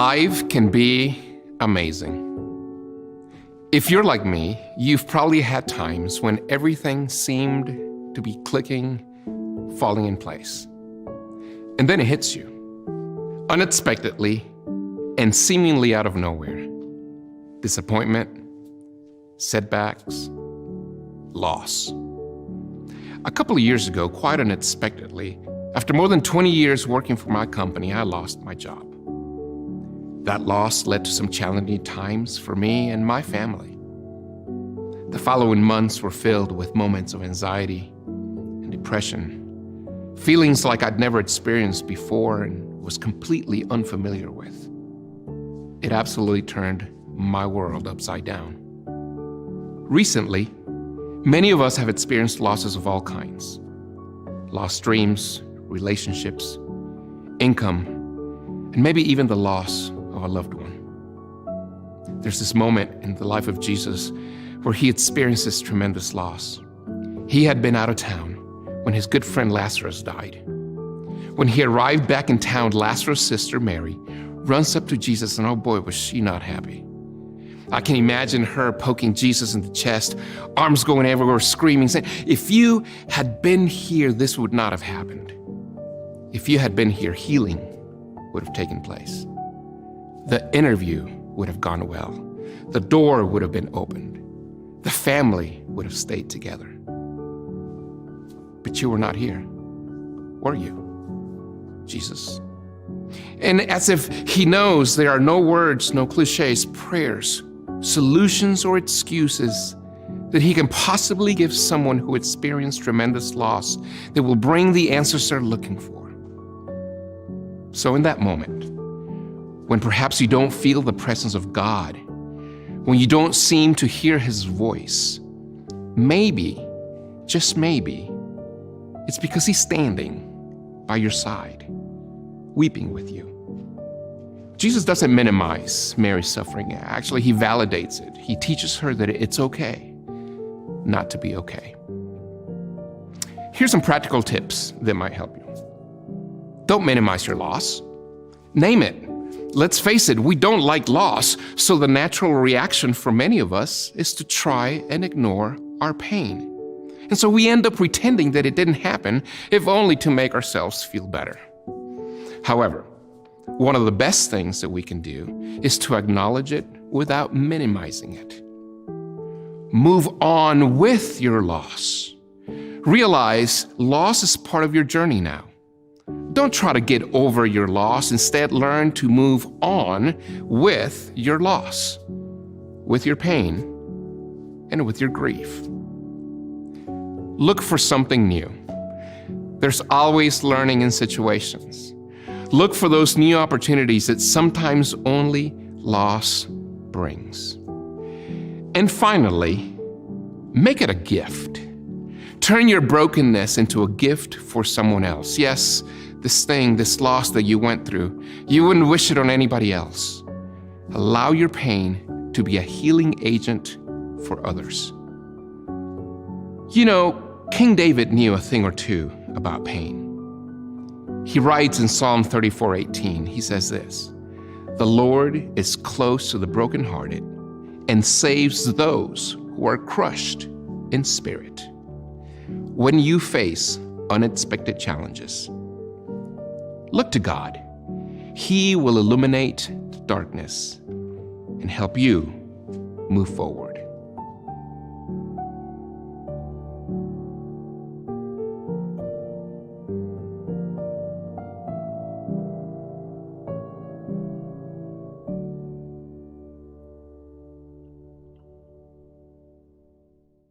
Life can be amazing. If you're like me, you've probably had times when everything seemed to be clicking, falling in place. And then it hits you, unexpectedly and seemingly out of nowhere. Disappointment, setbacks, loss. A couple of years ago, quite unexpectedly, after more than 20 years working for my company, I lost my job. That loss led to some challenging times for me and my family. The following months were filled with moments of anxiety and depression, feelings like I'd never experienced before and was completely unfamiliar with. It absolutely turned my world upside down. Recently, many of us have experienced losses of all kinds. Lost dreams, relationships, income, and maybe even the loss of a loved one. There's this moment in the life of Jesus where he experienced this tremendous loss. He had been out of town when his good friend Lazarus died. When he arrived back in town, Lazarus' sister Mary runs up to Jesus, and oh boy, was she not happy. I can imagine her poking Jesus in the chest, arms going everywhere, screaming, saying, "If you had been here, this would not have happened. If you had been here, healing would have taken place. The interview would have gone well. The door would have been opened. The family would have stayed together. But you were not here, were you, Jesus?" And as if he knows there are no words, no cliches, prayers, solutions, or excuses that he can possibly give someone who experienced tremendous loss that will bring the answers they're looking for. So in that moment, when perhaps you don't feel the presence of God, when you don't seem to hear his voice, maybe, just maybe, it's because he's standing by your side, weeping with you. Jesus doesn't minimize Mary's suffering. Actually, he validates it. He teaches her that it's okay not to be okay. Here's some practical tips that might help you. Don't minimize your loss. Name it. Let's face it, we don't like loss, so the natural reaction for many of us is to try and ignore our pain. And so we end up pretending that it didn't happen, if only to make ourselves feel better. However, one of the best things that we can do is to acknowledge it without minimizing it. Move on with your loss. Realize loss is part of your journey now. Don't try to get over your loss. Instead, learn to move on with your loss, with your pain, and with your grief. Look for something new. There's always learning in situations. Look for those new opportunities that sometimes only loss brings. And finally, make it a gift. Turn your brokenness into a gift for someone else. Yes, this loss that you went through, you wouldn't wish it on anybody else. Allow your pain to be a healing agent for others. You know, King David knew a thing or two about pain. He writes in Psalm 34:18, he says this, "The Lord is close to the brokenhearted and saves those who are crushed in spirit." When you face unexpected challenges, look to God. He will illuminate the darkness and help you move forward.